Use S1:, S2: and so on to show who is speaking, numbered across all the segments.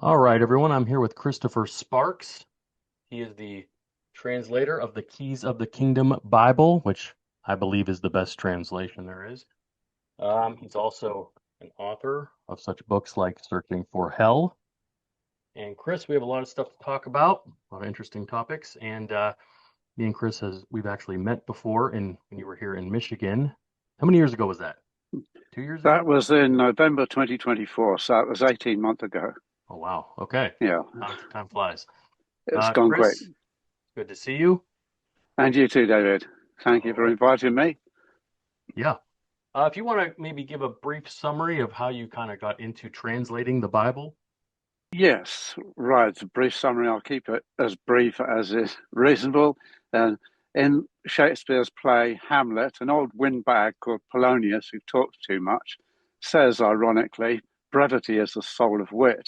S1: All right, everyone. I'm here with Christopher Sparks. He is the translator of the Keys of the Kingdom Bible, which I believe is the best translation there is. He's also an author of such books like Searching for Hell. And Chris, we have a lot of stuff to talk about, a lot of interesting topics. And me and Chris we've actually met before when you were here in Michigan. How many years ago was that? 2 years
S2: That
S1: ago?
S2: was in November 2024, so it was 18 months ago.
S1: Oh, wow. Okay.
S2: Yeah,
S1: Time flies.
S2: it's gone great.
S1: Chris, good to see you.
S2: And you too, David. Thank you
S1: All
S2: for
S1: right.
S2: inviting me.
S1: Yeah. If you want to maybe give a brief summary of how you kind of got into translating the Bible.
S2: Yes, right. A brief summary. I'll keep it as brief as is reasonable. And in Shakespeare's play Hamlet, an old windbag called Polonius, who talks too much, says ironically, brevity is the soul of wit.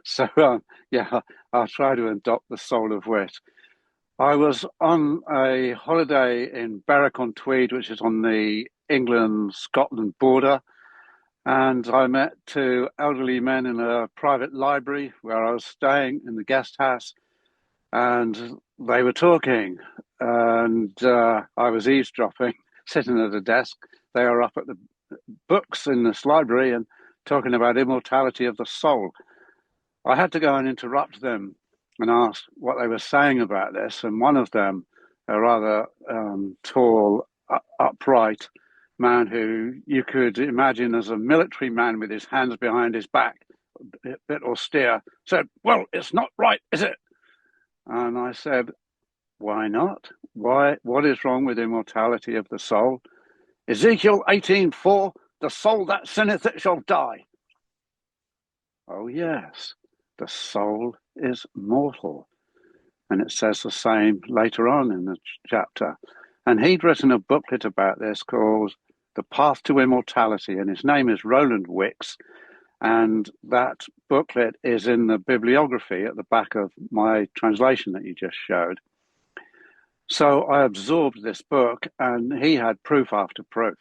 S2: So, yeah, I'll try to adopt the soul of wit. I was on a holiday in Berwick-on-Tweed, which is on the England-Scotland border, and I met two elderly men in a private library where I was staying in the guest house, and they were talking, and I was eavesdropping, sitting at a desk. They were up at the books in this library and talking about immortality of the soul. I had to go and interrupt them and ask what they were saying about this. And one of them, a rather tall, upright man who you could imagine as a military man with his hands behind his back, a bit austere, said, "Well, it's not right, is it?" And I said, "Why not? Why? What is wrong with immortality of the soul? Ezekiel 18:4, the soul that sinneth, it shall die." Oh, yes, the soul is mortal. And it says the same later on in the chapter. And he'd written a booklet about this called The Path to Immortality, and his name is Roland Wicks. And that booklet is in the bibliography at the back of my translation that you just showed. So I absorbed this book, and he had proof after proof.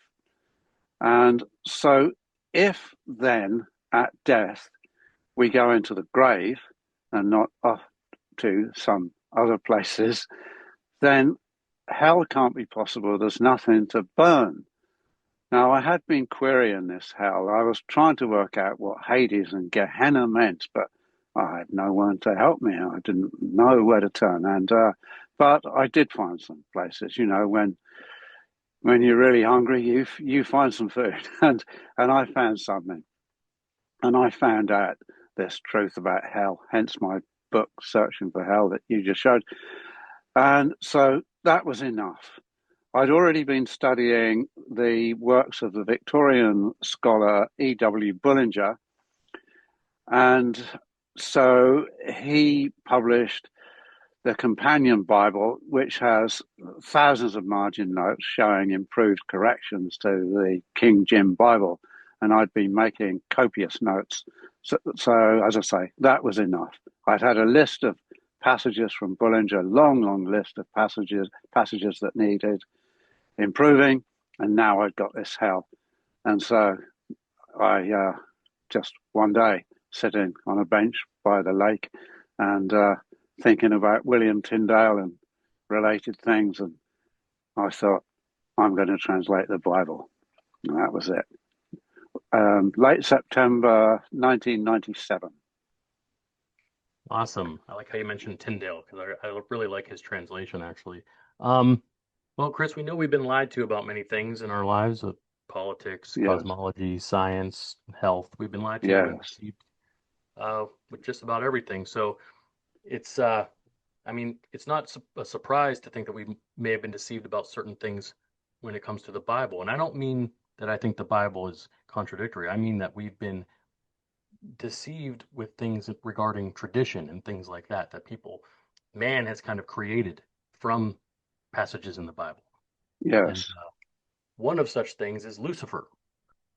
S2: And so if then at death we go into the grave and not off to some other places, then hell can't be possible. There's nothing to burn. Now, I had been querying this hell. I was trying to work out what Hades and Gehenna meant, but I had no one to help me. I didn't know where to turn. But I did find some places. You know, when you're really hungry, you find some food, and I found something, and I found out this truth about hell. Hence my book, Searching for Hell, that you just showed. And so that was enough. I'd already been studying the works of the Victorian scholar E.W. Bullinger. And so he published the Companion Bible, which has thousands of margin notes showing improved corrections to the King James Bible. And I'd been making copious notes. So as I say, that was enough. I'd had a list of passages from Bullinger, long list of passages that needed improving, and now I'd got this hell. And so I just one day sitting on a bench by the lake and thinking about William Tyndale and related things, and I thought, I'm going to translate the Bible. And that was it. Late September 1997.
S1: Awesome. I like how you mentioned Tyndale because I really like his translation, actually. Um, well, Chris, we know we've been lied to about many things in our lives with politics,
S2: Yes,
S1: cosmology, science, health. We've been lied to. We've been
S2: yes,
S1: deceived with just about everything. So it's, I mean, it's not a surprise to think that we may have been deceived about certain things when it comes to the Bible. And I don't mean that I think the Bible is contradictory. I mean that we've been deceived with things regarding tradition and things like that, that man has kind of created from passages in the Bible. And
S2: yes,
S1: one of such things is Lucifer.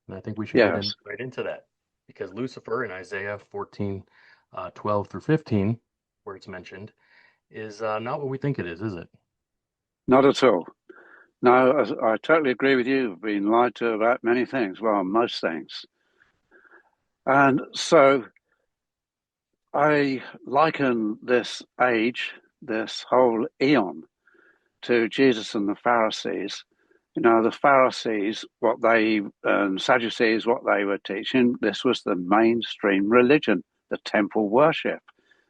S1: And I think we should get
S2: yes.
S1: right into that because Lucifer in Isaiah 14, 12 through 15, where it's mentioned, is not what we think it is it?
S2: Not at all. No, I totally agree with you. I've been lied to about many things. Well, most things. And so I liken this age, this whole eon, to Jesus and the Pharisees. You know, the Pharisees, what they, Sadducees, what they were teaching, this was the mainstream religion, the temple worship.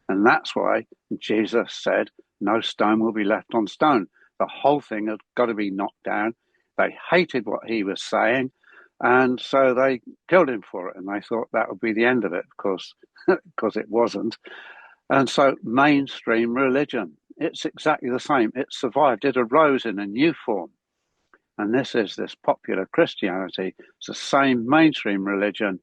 S2: And that's why Jesus said, no stone will be left on stone. The whole thing had got to be knocked down. They hated what he was saying. And so they killed him for it. And they thought that would be the end of it, of course, because it wasn't. And so mainstream religion, it's exactly the same. It survived. It arose in a new form. And this popular Christianity. It's the same mainstream religion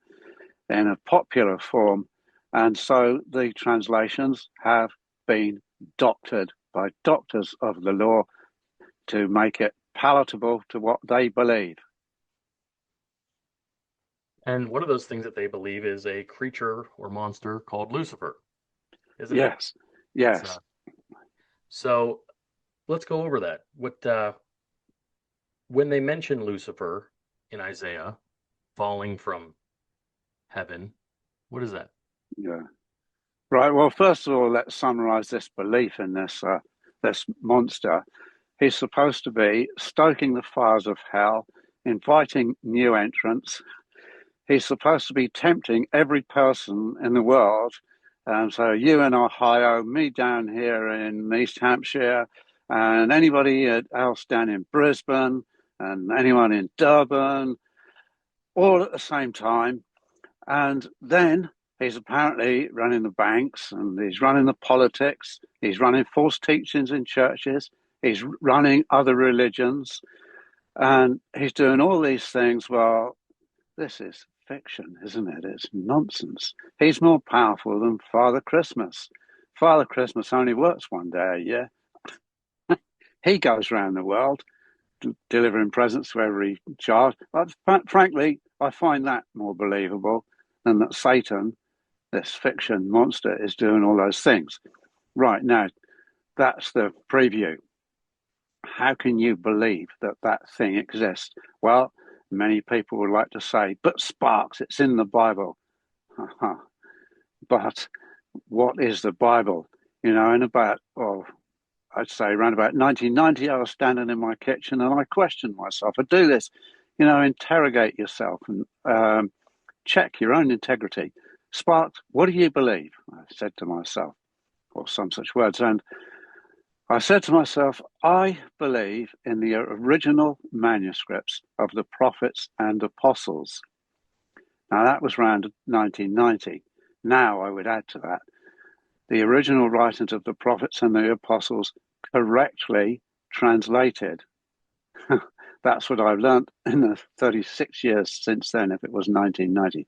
S2: in a popular form. And so the translations have been doctored by doctors of the law to make it palatable to what they believe.
S1: And one of those things that they believe is a creature or monster called Lucifer, isn't it?
S2: Yes,
S1: It's
S2: yes,
S1: so let's go over that. What when they mention Lucifer in Isaiah falling from heaven, what is that?
S2: yeah. Right. Well, first of all, let's summarize this belief in this monster. He's supposed to be stoking the fires of hell, inviting new entrants. He's supposed to be tempting every person in the world. So you in Ohio, me down here in East Hampshire, and anybody else down in Brisbane, and anyone in Durban, all at the same time. And then he's apparently running the banks and he's running the politics. He's running false teachings in churches. He's running other religions. And he's doing all these things. Well, this is fiction, isn't it? It's nonsense. He's more powerful than Father Christmas. Father Christmas only works one day a year. He goes around the world delivering presents to every child. But frankly, I find that more believable than that Satan, this fiction monster, is doing all those things. Right now, that's the preview. How can you believe that that thing exists? Well, many people would like to say, but Sparks, it's in the Bible. But what is the Bible? You know, in about, oh, I'd say around about 1990, I was standing in my kitchen and I questioned myself. I do this, you know, interrogate yourself and check your own integrity. Sparks, what do you believe? I said to myself, or some such words. And I said to myself, I believe in the original manuscripts of the prophets and apostles. Now, that was around 1990. Now, I would add to that the original writings of the prophets and the apostles correctly translated. That's what I've learned in the 36 years since then, if it was 1990.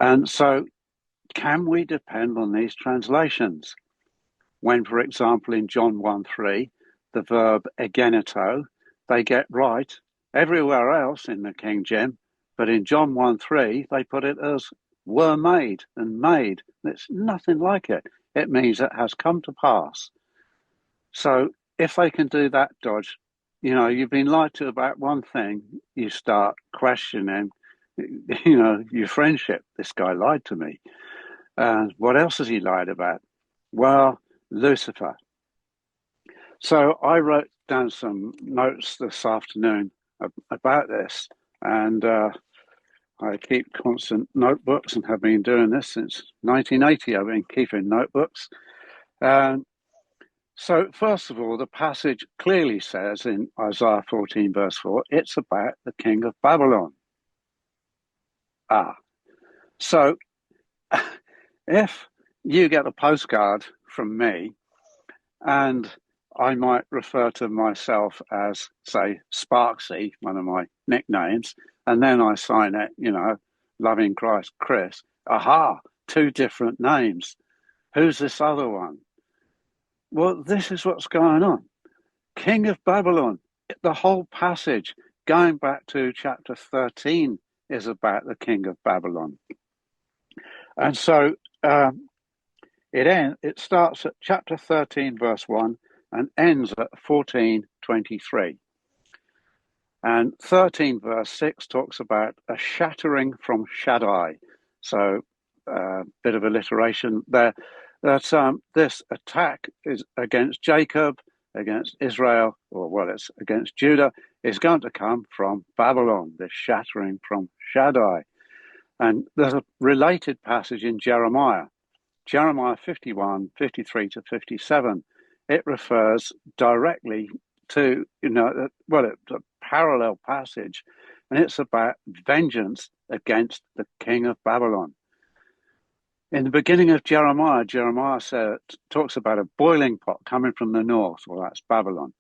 S2: And so, can we depend on these translations? When, for example, in John 1:3, the verb egeneto, they get right everywhere else in the King James, but in John 1:3, they put it as were made and made. It's nothing like it. It means it has come to pass. So if they can do that dodge, you know, you've been lied to about one thing, you start questioning, you know, your friendship. This guy lied to me. And what else has he lied about? Well, Lucifer. So I wrote down some notes this afternoon about this, and I keep constant notebooks and have been doing this since 1980. I've been keeping notebooks. So, first of all, the passage clearly says in Isaiah 14, verse 4, it's about the king of Babylon. So if you get a postcard from me and I might refer to myself as, say, Sparksy, one of my nicknames, and then I sign it, you know, Loving Christ Chris. Aha, two different names. Who's this other one? Well, this is what's going on. King of Babylon, the whole passage going back to chapter 13 is about the king of Babylon. And so it starts at chapter 13, verse 1, and ends at 14:23. And 13, verse 6 talks about a shattering from Shaddai. So bit of alliteration there, that this attack is against Jacob, against Israel, or well, it's against Judah, is going to come from Babylon, this shattering from Shaddai. And there's a related passage in Jeremiah 51, 53 to 57. It refers directly to, well, it's a parallel passage, and it's about vengeance against the king of Babylon. In the beginning of Jeremiah, talks about a boiling pot coming from the north. Well, that's Babylon.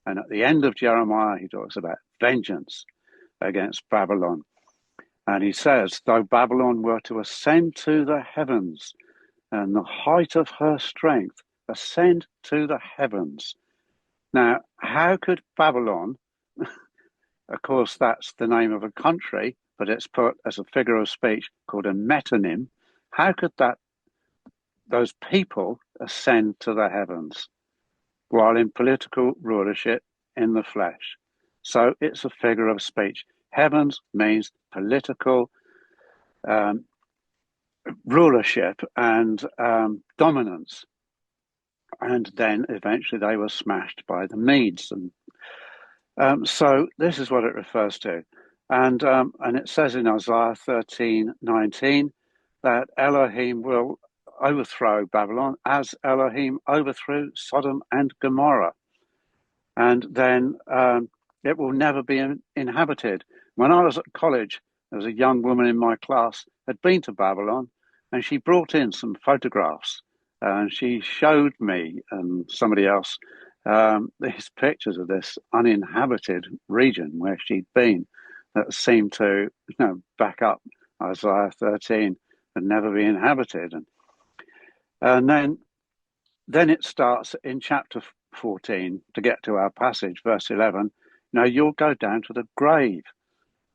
S2: And at the end of Jeremiah, he talks about vengeance against Babylon. And he says, though Babylon were to ascend to the heavens, and the height of her strength ascend to the heavens. Now, how could Babylon, of course, that's the name of a country, but it's put as a figure of speech called a metonym. How could those people ascend to the heavens while in political rulership in the flesh? So it's a figure of speech. Heavens means political rulership and dominance. And then eventually they were smashed by the Medes. And so this is what it refers to. And it says in Isaiah 13:19 that Elohim will overthrow Babylon as Elohim overthrew Sodom and Gomorrah. And then it will never be inhabited. When I was at college, there was a young woman in my class had been to Babylon, and she brought in some photographs. And she showed me and somebody else these pictures of this uninhabited region where she'd been that seemed to back up Isaiah 13 and never be inhabited. And then it starts in chapter 14 to get to our passage, verse 11. Now you'll go down to the grave.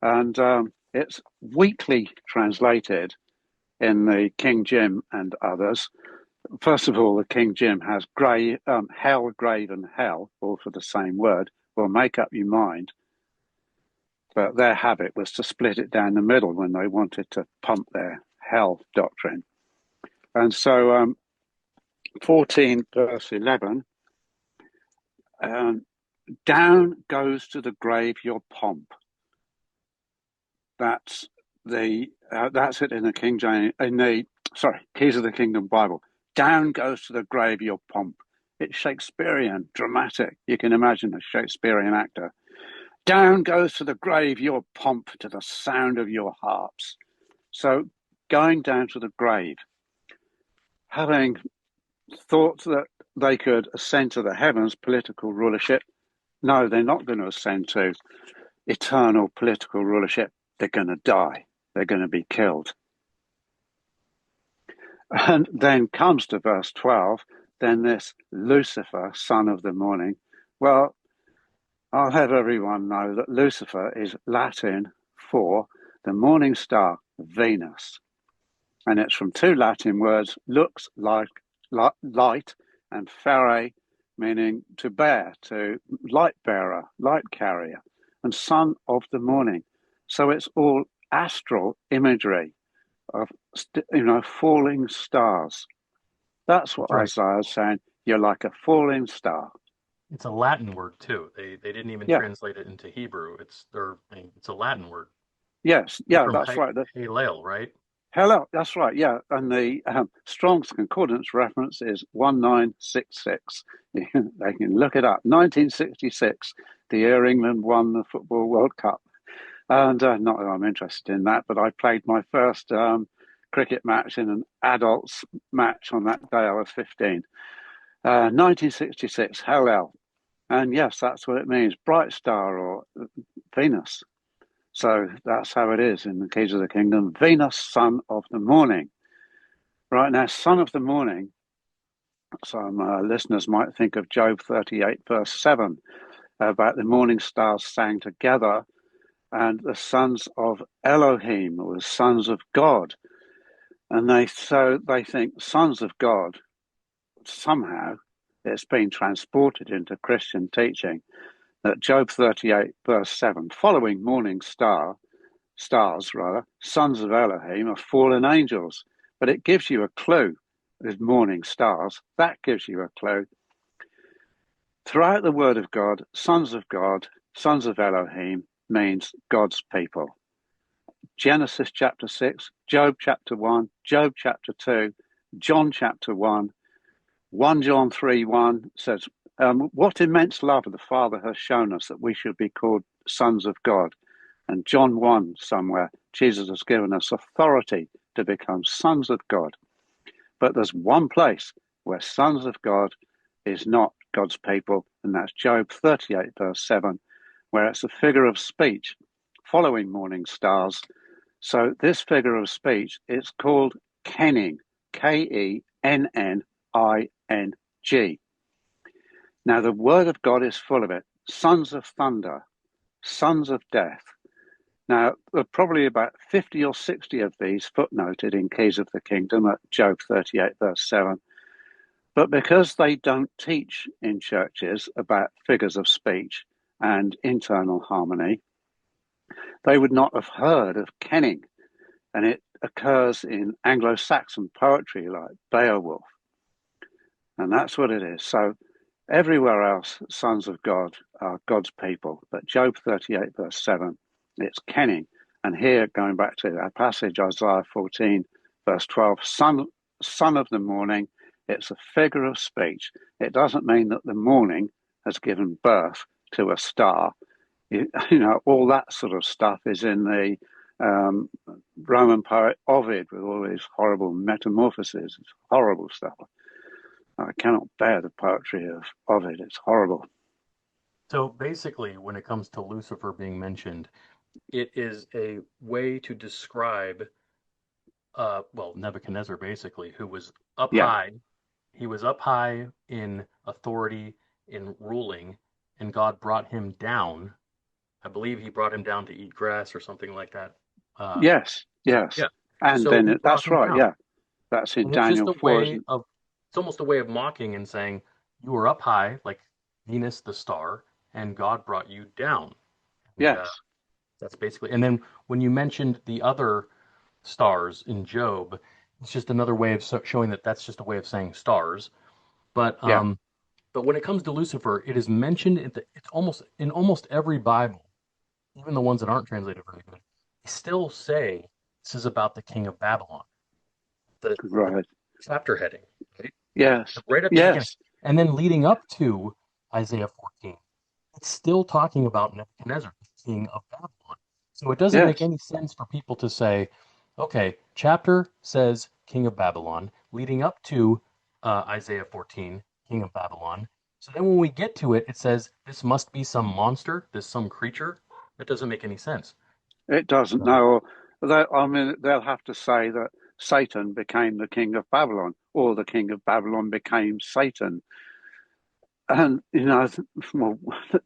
S2: And it's weakly translated in the King Jim and others. First of all, the King Jim has hell, grave, and hell, all for the same word. Well, make up your mind. But their habit was to split it down the middle when they wanted to pump their hell doctrine. And so 14 verse 11, down goes to the grave your pomp. That's it in the King James, Keys of the Kingdom Bible. Down goes to the grave your pomp. It's Shakespearean, dramatic. You can imagine a Shakespearean actor. Down goes to the grave your pomp to the sound of your harps. So going down to the grave, having thought that they could ascend to the heavens, political rulership. No, they're not going to ascend to eternal political rulership. They're going to die. They're going to be killed. And then comes to verse 12, then this Lucifer, son of the morning. Well, I'll have everyone know that Lucifer is Latin for the morning star, Venus. And it's from two Latin words, looks like light, and fere, meaning to bear, to light bearer, light carrier, and son of the morning. So it's all astral imagery of falling stars. That's what Isaiah is saying. You're like a falling star.
S1: It's a Latin word too. They didn't even translate it into Hebrew. It's a Latin word.
S2: Yes, that's right.
S1: Halel, right?
S2: Hello, that's right. Yeah, and the Strong's Concordance reference is 1966. They can look it up. 1966, the year England won the Football World Cup. And not that I'm interested in that, but I played my first cricket match in an adults match on that day. I was 15. 1966, Hallel. And yes, that's what it means, bright star or Venus. So that's how it is in the Keys of the Kingdom. Venus, son of the morning. Right now, son of the morning, some listeners might think of Job 38, verse 7, about the morning stars sang together and the sons of Elohim, or the sons of God. And they think sons of God, somehow it's been transported into Christian teaching that Job 38, verse 7, following morning stars, sons of Elohim are fallen angels. but it gives you a clue. There's morning stars. That gives you a clue. Throughout the Word of God, sons of Elohim means God's people. Genesis chapter 6, Job chapter 1, Job chapter 2, John chapter 1 John 3 1 says, what immense love the Father has shown us that we should be called sons of God. And John 1 somewhere, Jesus has given us authority to become sons of God. But there's one place where sons of God is not God's people, and that's Job 38 verse 7, where it's a figure of speech following morning stars. So this figure of speech is called kenning, Kenning. Now the Word of God is full of it. Sons of thunder, sons of death. Now, there are probably about 50 or 60 of these footnoted in Keys of the Kingdom at Job 38 verse 7. But because they don't teach in churches about figures of speech and internal harmony, they would not have heard of kenning. And it occurs in Anglo-Saxon poetry like Beowulf. And that's what it is. So everywhere else, sons of God are God's people. But Job 38 verse 7, it's kenning. And here, going back to our passage, Isaiah 14 verse 12, son of the morning, it's a figure of speech. It doesn't mean that the morning has given birth to a star. You know, all that sort of stuff is in the Roman poet Ovid with all these horrible metamorphoses. It's horrible stuff. I cannot bear the poetry of Ovid. It's horrible.
S1: So basically, when it comes to Lucifer being mentioned, it is a way to describe, well, Nebuchadnezzar basically, who was up
S2: Yeah.
S1: high. He was up high in authority, in ruling, and God brought him down. I believe he brought him down to eat grass or something like that.
S2: Yes.
S1: So
S2: Yes.
S1: yeah,
S2: And
S1: so he
S2: then
S1: brought
S2: that's
S1: him
S2: right.
S1: down,
S2: Yeah. That's in
S1: and it's just
S2: Daniel
S1: a
S2: 4,
S1: way
S2: isn't it?
S1: of, it's almost a way of mocking and saying you were up high like Venus the star, and God brought you down. And
S2: Yes.
S1: that's basically. And then when you mentioned the other stars in Job, it's just another way of showing that that's just a way of saying stars. But
S2: Yeah.
S1: um, but when it comes to Lucifer, it is mentioned it's almost in almost every Bible, even the ones that aren't translated very good. They still say this is about the king of Babylon, the
S2: Right.
S1: chapter heading, right?
S2: Yes.
S1: Right at the beginning,
S2: Yes.
S1: and then leading up to Isaiah 14. It's still talking about Nebuchadnezzar, the king of Babylon. So it doesn't make
S2: Yes.
S1: any sense for people to say, okay, chapter says king of Babylon, leading up to Isaiah 14, king of Babylon. So then when we get to it, it says this must be some monster, this some creature. That doesn't make any sense.
S2: It doesn't.
S1: So,
S2: No. I mean, they'll have to say that Satan became the king of Babylon, or the king of Babylon became Satan. And well,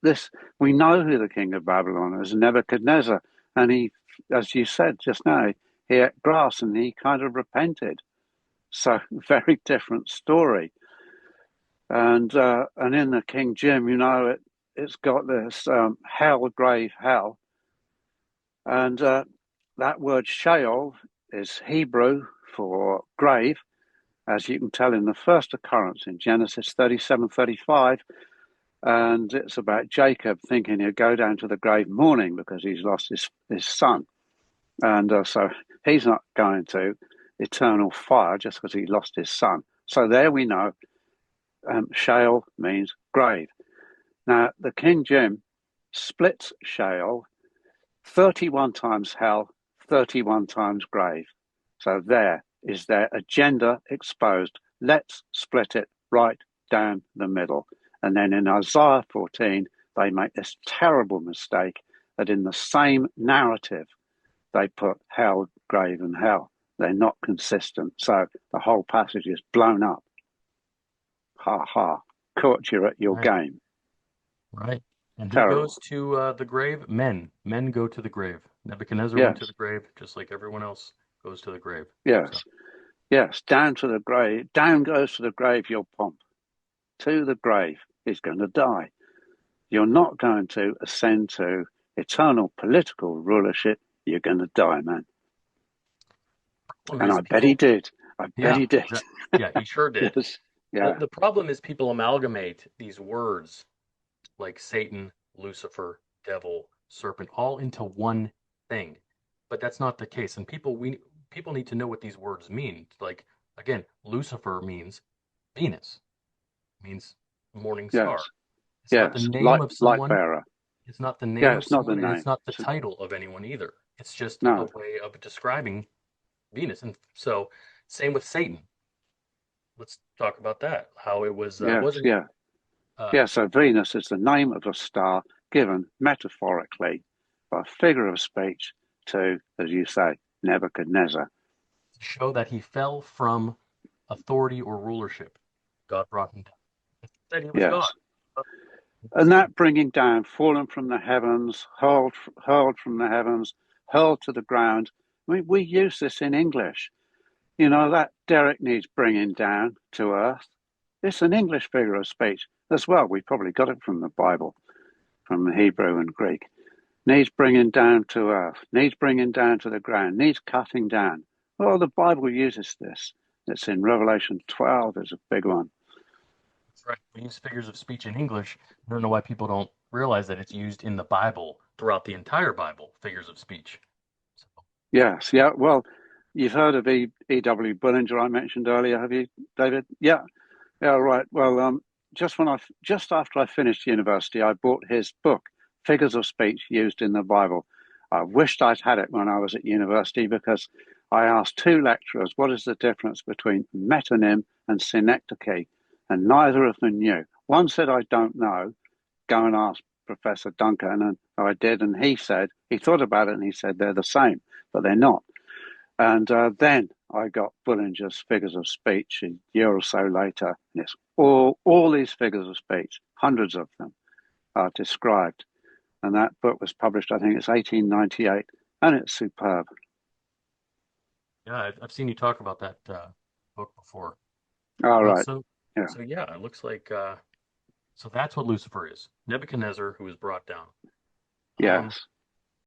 S2: this we know who the king of Babylon is, Nebuchadnezzar, and he, as you said just now, he ate grass and he kind of repented. So very different story. And in the King Jim, it's got this hell, grave, hell, and that word Sheol is Hebrew for grave, as you can tell in the first occurrence in Genesis 37:35. And it's about Jacob thinking he'll go down to the grave mourning because he's lost his son. And so he's not going to eternal fire just because he lost his son. So there we know Sheol means grave. Now, the King Jim splits Sheol 31 times hell, 31 times grave. So there is their agenda exposed. Let's split it right down the middle. And then in Isaiah 14, they make this terrible mistake that in the same narrative, they put hell, grave, and hell. They're not consistent. So the whole passage is blown up. Ha ha. Caught you at your
S1: right,
S2: game.
S1: right. And who goes
S2: Terrible.
S1: to the grave? Men. Men go to the grave. Nebuchadnezzar went to the
S2: Yes.
S1: grave, just like everyone else goes to the grave. So,
S2: Yes. Yes. Down to the grave. Down goes to the grave your pomp. To the grave. He's going to die. You're not going to ascend to eternal political rulership. You're going to die, man.
S1: well,
S2: And
S1: these
S2: I bet he
S1: people
S2: did. I bet
S1: Yeah,
S2: he did.
S1: exactly. Yeah, he sure did.
S2: Yes.
S1: The
S2: Yeah.
S1: the problem is people amalgamate these words like Satan, Lucifer, devil, serpent, all into one thing. But that's not the case. And people need to know what these words mean. Like again, Lucifer means Venus, means morning star.
S2: Yes.
S1: It's not the
S2: Yes.
S1: name of
S2: Light
S1: someone.
S2: bearer.
S1: It's not the name
S2: Yeah,
S1: of
S2: it's not the
S1: someone, and it's
S2: name.
S1: not the title of anyone either. It's just a
S2: No.
S1: way of describing Venus. And so, same with Satan. Let's talk about that. How it was
S2: Yes.
S1: wasn't
S2: Yeah.
S1: uh,
S2: Yeah. So Venus is the name of a star given metaphorically by figure of speech to, as you say, Nebuchadnezzar.
S1: to show that he fell from authority or rulership. God brought him down. It said he was God.
S2: Yes.
S1: The
S2: And
S1: sun.
S2: that bringing down, fallen from the heavens, hurled from the heavens, hurled to the ground. I mean, we use this in English. You know, that Derek needs bringing down to earth. It's an English figure of speech as well. We probably got it from the Bible, from the Hebrew and Greek. Needs bringing down to earth, needs bringing down to the ground, needs cutting down. Well, the Bible uses this. It's in Revelation 12, is a big one.
S1: That's right. We use figures of speech in English. I don't know why people don't realize that it's used in the Bible throughout the entire Bible, figures of speech. So,
S2: Yes, yeah. Well, you've heard of E.W. Bullinger I mentioned earlier, have you, David? Yeah, yeah, right. Well, just after I finished university, I bought his book, Figures of Speech Used in the Bible. I wished I'd had it when I was at university because I asked two lecturers what is the difference between metonym and synecdoche, and neither of them knew. One said, I don't know, go and ask Professor Duncan, and I did, and he said, he thought about it and he said they're the same, but they're not. And then I got Bullinger's Figures of Speech a year or so later, and it's all these figures of speech, hundreds of them, are described. And that book was published, I think it's 1898, and it's superb.
S1: yeah, I've seen you talk about that book before.
S2: All
S1: Well,
S2: right.
S1: so
S2: Yeah.
S1: so yeah, it looks like so that's what Lucifer is. Nebuchadnezzar, who was brought down. Um,
S2: Yes.